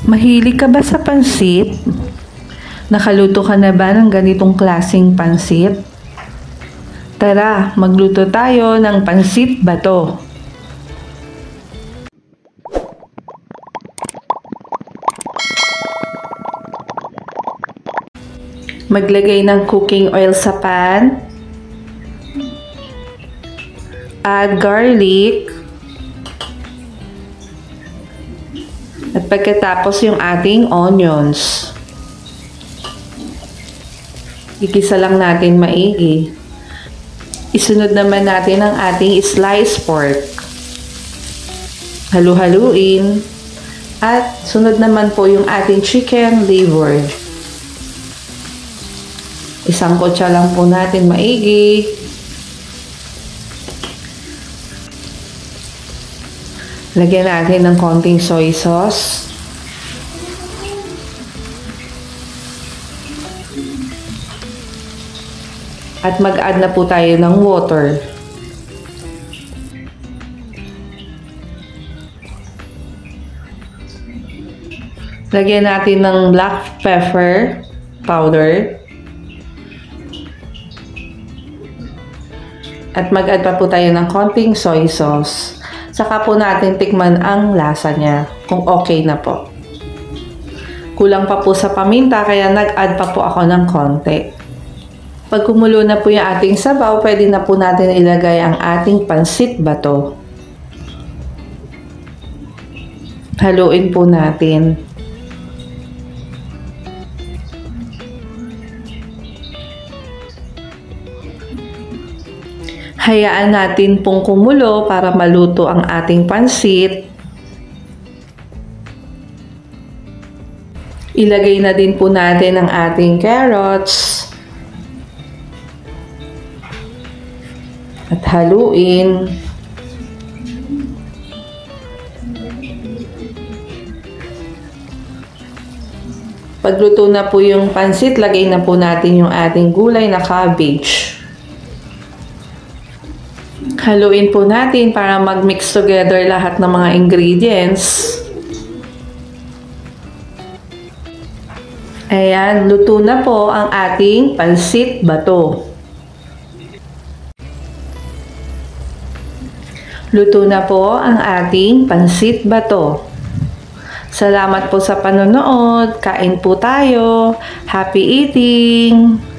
Mahilig ka ba sa pansit? Nakaluto ka na ba ng ganitong klaseng pansit? Tara, magluto tayo ng pansit bato. Maglagay ng cooking oil sa pan. Add garlic. At pagkatapos yung ating onions. Igisa lang natin maigi. Isunod naman natin ang ating sliced pork. Halu-haluin. At sunod naman po yung ating chicken liver. Isang kutsa lang po natin maigi. Lagyan natin ng konting soy sauce. At mag-add na po tayo ng water. Lagyan natin ng black pepper powder. At mag-add pa po tayo ng konting soy sauce. Saka po natin tikman ang lasa niya, kung okay na po. Kulang pa po sa paminta, kaya nag-add pa po ako ng konti. Pag kumulo na po yung ating sabaw, pwede na po natin ilagay ang ating pansit bato. Haluin po natin. Hayaan natin pong kumulo para maluto ang ating pansit. Ilagay na din po natin ang ating carrots. At haluin. Pagluto na po yung pansit, lagay na po natin yung ating gulay na cabbage. Haluin po natin para mag-mix together lahat ng mga ingredients. Ayan, luto na po ang ating pansit bato. Luto na po ang ating pansit bato. Salamat po sa panonood. Kain po tayo. Happy eating!